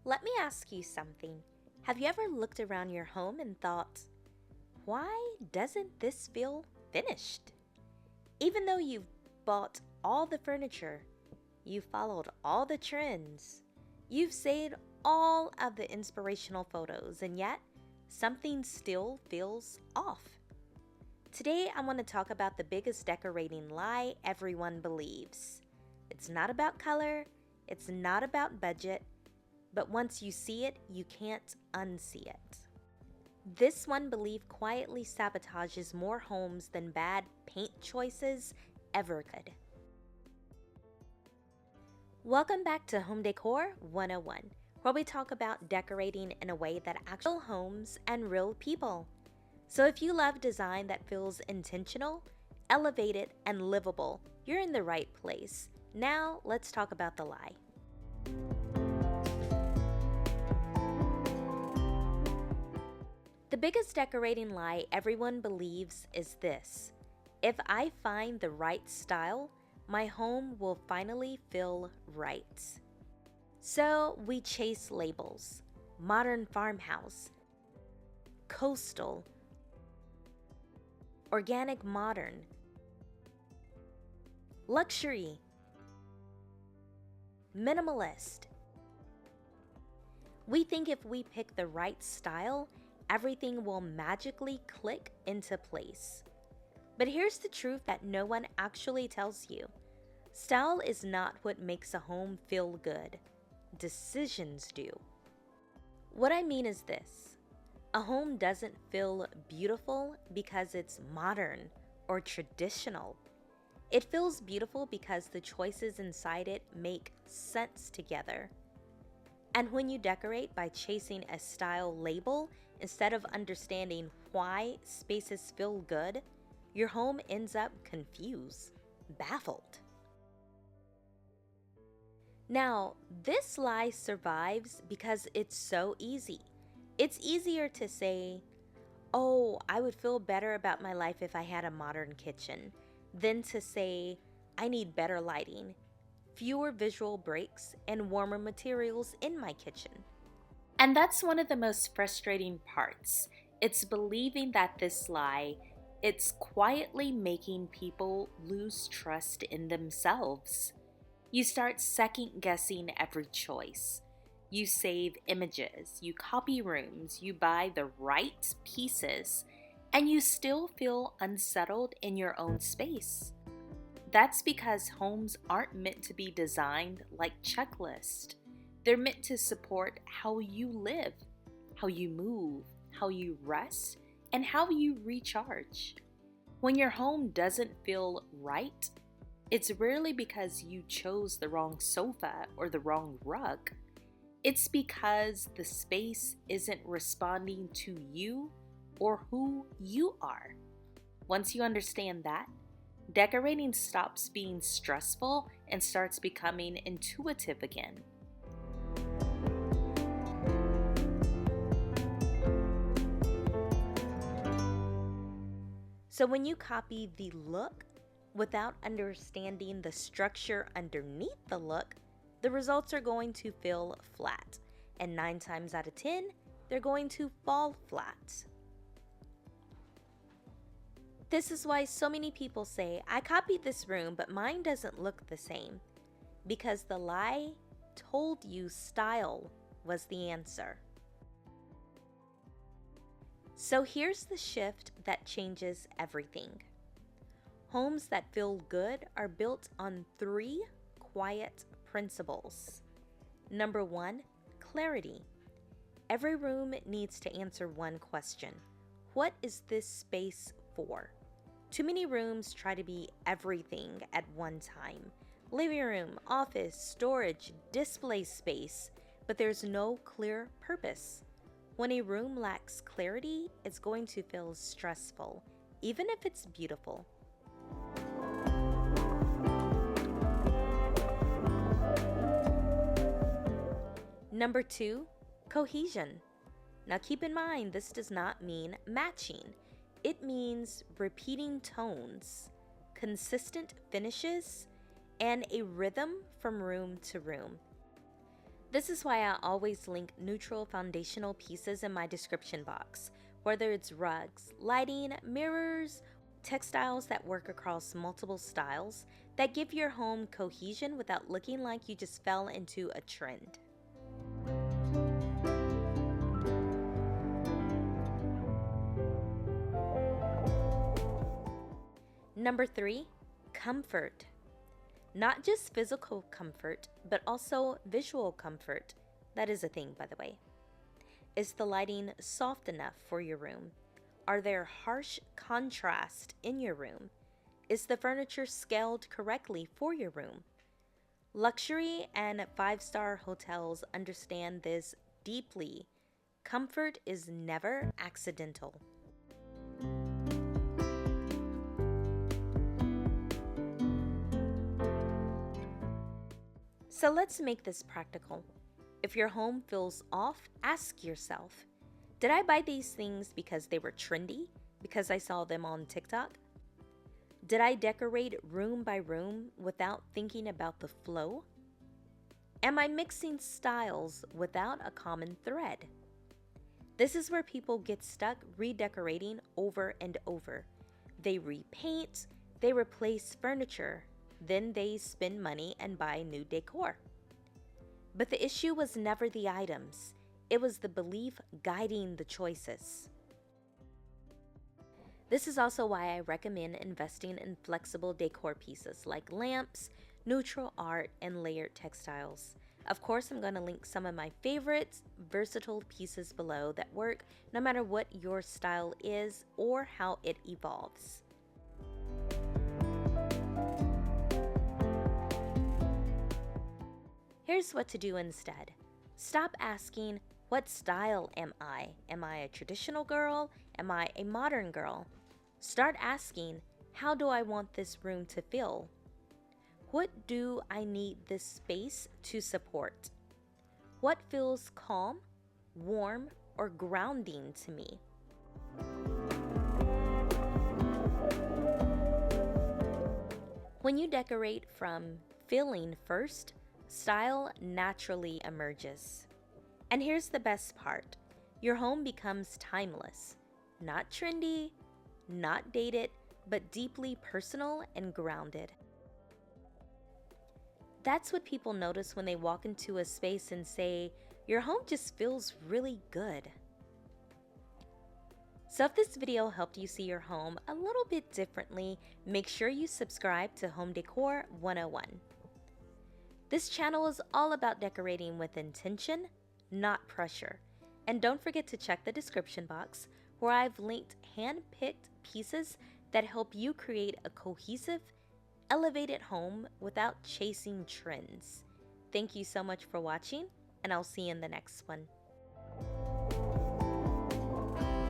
Let me ask you something. Have you ever looked around your home and thought, why doesn't this feel finished? Even though you've bought all the furniture, you followed all the trends, you've saved all of the inspirational photos, and yet something still feels off. Today, I want to talk about the biggest decorating lie everyone believes. It's not about color, it's not about budget, but once you see it, you can't unsee it. This one belief quietly sabotages more homes than bad paint choices ever could. Welcome back to Home Decor 101, where we talk about decorating in a way that actual homes and real people. So if you love design that feels intentional, elevated, and livable, you're in the right place. Now, let's talk about the lie. The biggest decorating lie everyone believes is this: if I find the right style, my home will finally feel right. So we chase labels: modern farmhouse, coastal, organic modern, luxury, minimalist. We think if we pick the right style, everything will magically click into place. But here's the truth that no one actually tells you. Style is not what makes a home feel good. Decisions do. What I mean is this: a home doesn't feel beautiful because it's modern or traditional. It feels beautiful because the choices inside it make sense together. And when you decorate by chasing a style label instead of understanding why spaces feel good, your home ends up confused, baffled. Now, this lie survives because it's so easy. It's easier to say, oh, I would feel better about my life if I had a modern kitchen, than to say, I need better lighting, fewer visual breaks, and warmer materials in my kitchen. And that's one of the most frustrating parts. It's believing that this lie, it's quietly making people lose trust in themselves. You start second guessing every choice. You save images, you copy rooms, you buy the right pieces, and you still feel unsettled in your own space. That's because homes aren't meant to be designed like checklists. They're meant to support how you live, how you move, how you rest, and how you recharge. When your home doesn't feel right, it's rarely because you chose the wrong sofa or the wrong rug. It's because the space isn't responding to you or who you are. Once you understand that, decorating stops being stressful and starts becoming intuitive again. So when you copy the look without understanding the structure underneath the look, the results are going to feel flat. And 9 times out of 10, they're going to fall flat. This is why so many people say, I copied this room, but mine doesn't look the same. Because the lie told you style was the answer. So here's the shift that changes everything. Homes that feel good are built on 3 quiet principles. Number 1, clarity. Every room needs to answer one question: what is this space for? Too many rooms try to be everything at one time: living room, office, storage, display space, but there's no clear purpose. When a room lacks clarity, it's going to feel stressful, even if it's beautiful. Number 2, cohesion. Now keep in mind, this does not mean matching. It means repeating tones, consistent finishes, and a rhythm from room to room. This is why I always link neutral foundational pieces in my description box, whether it's rugs, lighting, mirrors, textiles that work across multiple styles that give your home cohesion without looking like you just fell into a trend. Number 3, comfort. Not just physical comfort, but also visual comfort. That is a thing, by the way. Is the lighting soft enough for your room? Are there harsh contrast in your room? Is the furniture scaled correctly for your room? Luxury and five-star hotels understand this deeply. Comfort is never accidental. So let's make this practical. If your home feels off, ask yourself, did I buy these things because they were trendy? Because I saw them on TikTok? Did I decorate room by room without thinking about the flow? Am I mixing styles without a common thread? This is where people get stuck redecorating over and over. They repaint, they replace furniture, then they spend money and buy new decor. But the issue was never the items, it was the belief guiding the choices. This is also why I recommend investing in flexible decor pieces like lamps, neutral art, and layered textiles. Of course, I'm going to link some of my favorites, versatile pieces below that work no matter what your style is or how it evolves. Here's what to do instead. Stop asking, what style am I? Am I a traditional girl? Am I a modern girl? Start asking, how do I want this room to feel? What do I need this space to support? What feels calm, warm, or grounding to me? When you decorate from feeling first, style naturally emerges. And here's the best part. Your home becomes timeless. Not trendy, not dated, but deeply personal and grounded. That's what people notice when they walk into a space and say, your home just feels really good. So if this video helped you see your home a little bit differently, make sure you subscribe to Home Decor 101. This channel is all about decorating with intention, not pressure. And don't forget to check the description box where I've linked hand-picked pieces that help you create a cohesive, elevated home without chasing trends. Thank you so much for watching, and I'll see you in the next one.